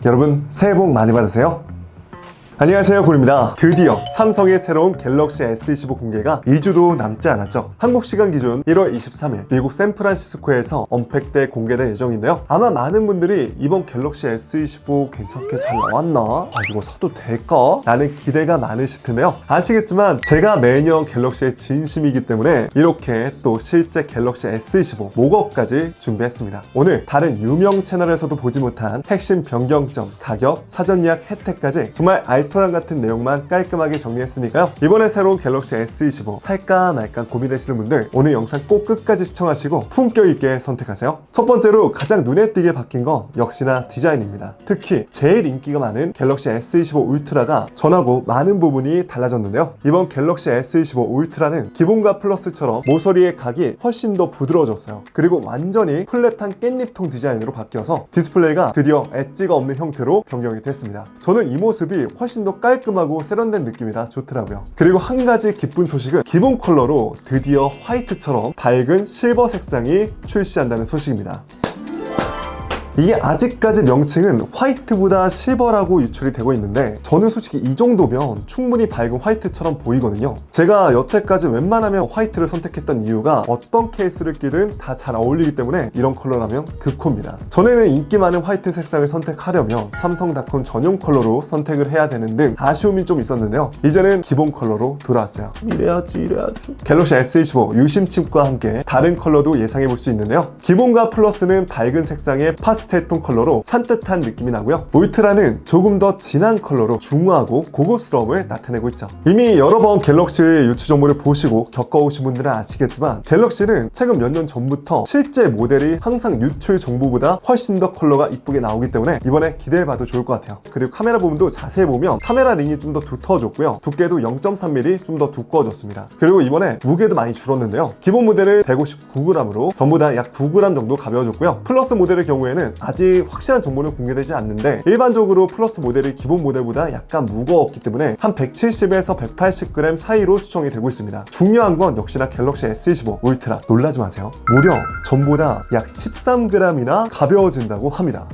여러분 새해 복 많이 받으세요. 안녕하세요, 고리입니다. 드디어 삼성의 새로운 갤럭시 S25 공개가 2주도 남지 않았죠. 한국 시간 기준 1월 23일 미국 샌프란시스코에서 언팩 때 공개될 예정인데요. 아마 많은 분들이 이번 갤럭시 S25 괜찮게 잘 나왔나? 이거 사도 될까? 라는 기대가 많으실 텐데요. 아시겠지만 제가 매년 갤럭시의 진심이기 때문에 이렇게 또 실제 갤럭시 S25 목업까지 준비했습니다. 오늘 다른 유명 채널에서도 보지 못한 핵심 변경점, 가격, 사전 예약 혜택까지 정말 알토란 같은 내용만 깔끔하게 정리했으니까요. 이번에 새로운 갤럭시 S25 살까 말까 고민되시는 분들 오늘 영상 꼭 끝까지 시청하시고 품격 있게 선택하세요. 첫 번째로 가장 눈에 띄게 바뀐 건 역시나 디자인입니다. 특히 제일 인기가 많은 갤럭시 S25 울트라가 전하고 많은 부분이 달라졌는데요. 이번 갤럭시 S25 울트라는 기본과 플러스처럼 모서리의 각이 훨씬 더 부드러워졌어요. 그리고 완전히 플랫한 깻잎통 디자인으로 바뀌어서 디스플레이가 드디어 엣지가 없는 형태로 변경이 됐습니다. 저는 이 모습이 훨씬 더 깔끔하고 세련된 느낌이라 좋더라고요. 그리고 한 가지 기쁜 소식은 기본 컬러로 드디어 화이트처럼 밝은 실버 색상이 출시한다는 소식입니다. 이게 아직까지 명칭은 화이트보다 실버라고 유출이 되고 있는데 저는 솔직히 이 정도면 충분히 밝은 화이트처럼 보이거든요. 제가 여태까지 웬만하면 화이트를 선택했던 이유가 어떤 케이스를 끼든 다 잘 어울리기 때문에 이런 컬러라면 극호입니다. 전에는 인기 많은 화이트 색상을 선택하려면 삼성닷컴 전용 컬러로 선택을 해야 되는 등 아쉬움이 좀 있었는데요. 이제는 기본 컬러로 돌아왔어요. 이래야지. 갤럭시 S25 유심칩과 함께 다른 컬러도 예상해 볼 수 있는데요. 기본과 플러스는 밝은 색상의 파스텔톤 컬러로 산뜻한 느낌이 나고요. 울트라는 조금 더 진한 컬러로 중후하고 고급스러움을 나타내고 있죠. 이미 여러 번 갤럭시의 유출 정보를 보시고 겪어오신 분들은 아시겠지만 갤럭시는 최근 몇 년 전부터 실제 모델이 항상 유출 정보보다 훨씬 더 컬러가 이쁘게 나오기 때문에 이번에 기대해봐도 좋을 것 같아요. 그리고 카메라 부분도 자세히 보면 카메라 링이 좀 더 두터워졌고요. 두께도 0.3mm 좀 더 두꺼워졌습니다. 그리고 이번에 무게도 많이 줄었는데요. 기본 모델은 159g으로 전부 다 약 9g 정도 가벼워졌고요. 플러스 모델의 경우에는 아직 확실한 정보는 공개되지 않는데 일반적으로 플러스 모델이 기본 모델보다 약간 무거웠기 때문에 한 170에서 180g 사이로 추정이 되고 있습니다. 중요한 건 역시나 갤럭시 S25 울트라 놀라지 마세요. 무려 전보다 약 13g이나 가벼워진다고 합니다.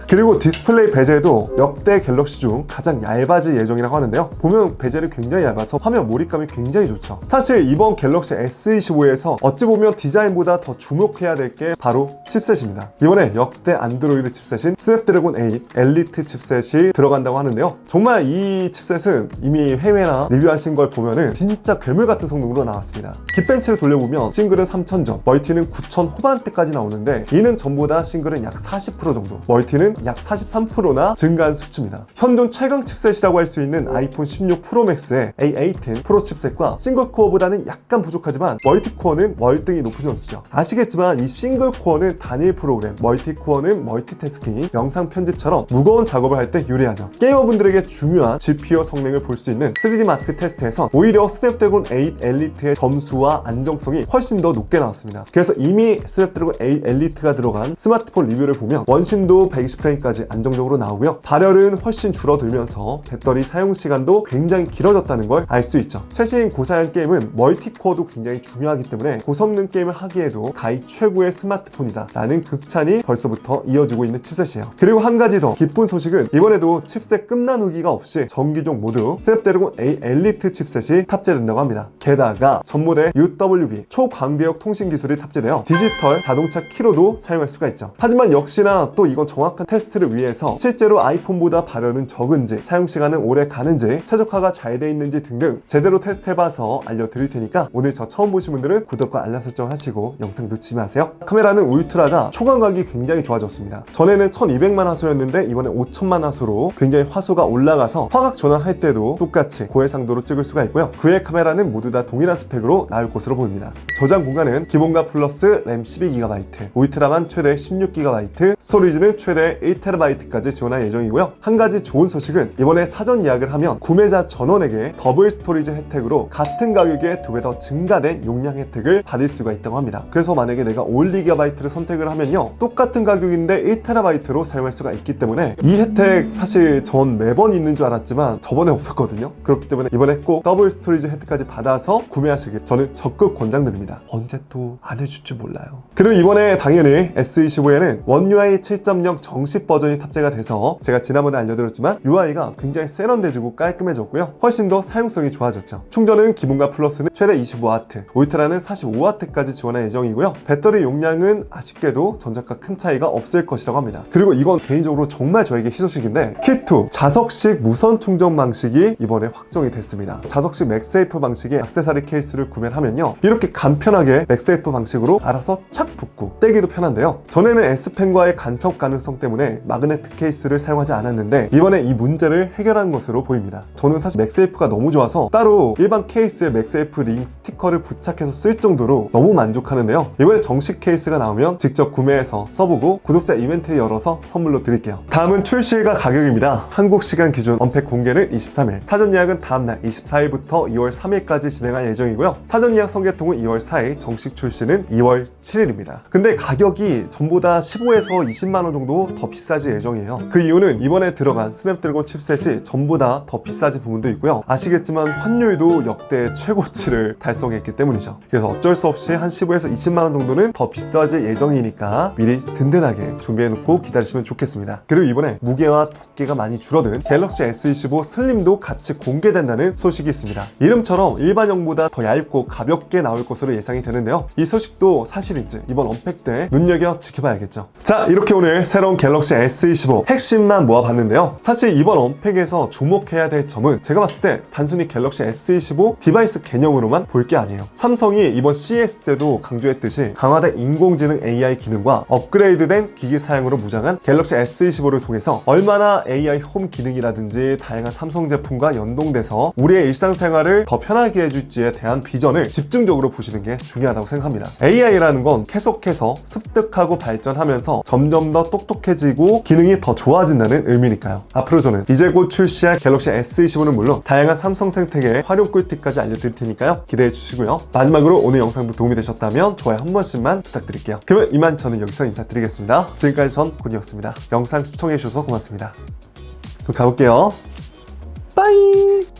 그리고 디스플레이 베젤도 역대 갤럭시 중 가장 얇아질 예정이라고 하는데요. 보면 베젤이 굉장히 얇아서 화면 몰입감이 굉장히 좋죠. 사실 이번 갤럭시 S25에서 어찌 보면 디자인보다 더 주목해야 될 게 바로 칩셋입니다. 이번에 역대 안드로이드 칩셋인 스냅드래곤 8 엘리트 칩셋이 들어간다고 하는데요. 정말 이 칩셋은 이미 해외나 리뷰하신 걸 보면은 진짜 괴물 같은 성능으로 나왔습니다. 깃벤치를 돌려보면 싱글은 3000점, 멀티는 9000 후반대까지 나오는데 이는 전보다 싱글은 약 40% 정도, 멀티는 약 43%나 증가한 수치입니다. 현존 최강 칩셋이라고 할 수 있는 아이폰 16 프로 맥스의 A18 프로 칩셋과 싱글코어보다는 약간 부족하지만 멀티코어는 월등히 높은 점수죠. 아시겠지만 이 싱글코어는 단일 프로그램, 멀티코어는 멀티태스킹이 영상 편집처럼 무거운 작업을 할 때 유리하죠. 게이머분들에게 중요한 GPU 성능을 볼 수 있는 3D 마크 테스트에서 오히려 스냅드래곤 8 엘리트의 점수와 안정성이 훨씬 더 높게 나왔습니다. 그래서 이미 스냅드래곤 8 엘리트가 들어간 스마트폰 리뷰를 보면 원심도 120프레임까지 안정적으로 나오고요. 발열은 훨씬 줄어들면서 배터리 사용 시간도 굉장히 길어졌다는 걸 알 수 있죠. 최신 고사양 게임은 멀티코어도 굉장히 중요하기 때문에 고성능 게임을 하기에도 가히 최고의 스마트폰이다 라는 극찬이 벌써부터 이어지고 있는 칩셋이에요. 그리고 한 가지 더 기쁜 소식은 이번에도 칩셋 끝난 후기가 없이 전기종 모두 스냅드래곤 8 엘리트 칩셋이 탑재된다고 합니다. 게다가 전 모델 UWB 초광대역 통신 기술이 탑재되어 디지털 자동차 키로도 사용할 수가 있죠. 하지만 역시나 또 이건 정확한 테스트를 위해서 실제로 아이폰보다 발열은 적은지 사용시간은 오래 가는지 최적화가 잘 돼 있는지 등등 제대로 테스트해봐서 알려드릴 테니까 오늘 저 처음 보신 분들은 구독과 알람 설정 하시고 영상 놓치지 마세요. 카메라는 울트라가 초광각이 굉장히 좋아졌습니다. 전에는 1200만 화소였는데 이번에 5000만 화소로 굉장히 화소가 올라가서 화각 전환할 때도 똑같이 고해상도로 찍을 수가 있고요. 그의 카메라는 모두 다 동일한 스펙으로 나올 것으로 보입니다. 저장 공간은 기본과 플러스 램 12GB, 울트라만 최대 16GB, 스토리지는 최대 1TB까지 지원할 예정이고요. 한 가지 좋은 소식은 이번에 사전 예약을 하면 구매자 전원에게 더블 스토리지 혜택으로 같은 가격에 2배 더 증가된 용량 혜택을 받을 수가 있다고 합니다. 그래서 만약에 내가 1GB를 선택을 하면요, 똑같은 가격인데 1TB로 사용할 수가 있기 때문에 이 혜택 사실 전 매번 있는 줄 알았지만 저번에 없었거든요. 그렇기 때문에 이번에 꼭 더블 스토리지 혜택까지 받아서 구매하시길 저는 적극 권장드립니다. 언제 또 안 해줄 줄 몰라요. 그리고 이번에 당연히 S25에는 One UI 7.0 정식 정식 버전이 탑재가 돼서 제가 지난번에 알려드렸지만 UI가 굉장히 세련돼지고 깔끔해졌고요. 훨씬 더 사용성이 좋아졌죠. 충전은 기본과 플러스는 최대 25W, 울트라는 45W까지 지원할 예정이고요. 배터리 용량은 아쉽게도 전작과 큰 차이가 없을 것이라고 합니다. 그리고 이건 개인적으로 정말 저에게 희소식인데 키2 자석식 무선 충전 방식이 이번에 확정이 됐습니다. 자석식 맥세이프 방식의 액세서리 케이스를 구매하면요, 이렇게 간편하게 맥세이프 방식으로 알아서 착 붙고 떼기도 편한데요. 전에는 S펜과의 간섭 가능성 때문에 마그네틱 케이스를 사용하지 않았는데 이번에 이 문제를 해결한 것으로 보입니다. 저는 사실 맥세이프가 너무 좋아서 따로 일반 케이스에 맥세이프 링 스티커를 부착해서 쓸 정도로 너무 만족하는데요. 이번에 정식 케이스가 나오면 직접 구매해서 써보고 구독자 이벤트 열어서 선물로 드릴게요. 다음은 출시일과 가격입니다. 한국 시간 기준 언팩 공개는 23일, 사전 예약은 다음날 24일부터 2월 3일까지 진행할 예정이고요. 사전 예약 선개통은 2월 4일, 정식 출시는 2월 7일입니다. 근데 가격이 전보다 15에서 20만원 정도 더 비싸질 예정이에요. 그 이유는 이번에 들어간 스냅드래곤 칩셋이 전보다 더 비싸진 부분도 있고요. 아시겠지만 환율도 역대 최고치를 달성했기 때문이죠. 그래서 어쩔 수 없이 한 15에서 20만원 정도는 더 비싸질 예정이니까 미리 든든하게 준비해놓고 기다리시면 좋겠습니다. 그리고 이번에 무게와 두께가 많이 줄어든 갤럭시 S25 슬림도 같이 공개된다는 소식이 있습니다. 이름처럼 일반형보다 더 얇고 가볍게 나올 것으로 예상이 되는데요. 이 소식도 사실인지 이번 언팩 때 눈여겨 지켜봐야겠죠. 자, 이렇게 오늘 새로운 갤럭시 S25 핵심만 모아봤는데요. 사실 이번 언팩에서 주목해야 될 점은 제가 봤을 때 단순히 갤럭시 S25 디바이스 개념으로만 볼 게 아니에요. 삼성이 이번 CES 때도 강조했듯이 강화된 인공지능 AI 기능과 업그레이드된 기기 사양으로 무장한 갤럭시 S25를 통해서 얼마나 AI 홈 기능이라든지 다양한 삼성 제품과 연동돼서 우리의 일상생활을 더 편하게 해줄지에 대한 비전을 집중적으로 보시는 게 중요하다고 생각합니다. AI라는 건 계속해서 습득하고 발전하면서 점점 더 똑똑해지고 기능이 더 좋아진다는 의미니까요. 앞으로 저는 이제 곧 출시할 갤럭시 S25는 물론 다양한 삼성 생태계의 활용 꿀팁까지 알려드릴 테니까요. 기대해 주시고요. 마지막으로 오늘 영상도 도움이 되셨다면 좋아요 한 번씩만 부탁드릴게요. 그러면 이만 저는 여기서 인사드리겠습니다. 지금까지 전 군이었습니다. 영상 시청해 주셔서 고맙습니다. 그럼 가볼게요. 빠잉!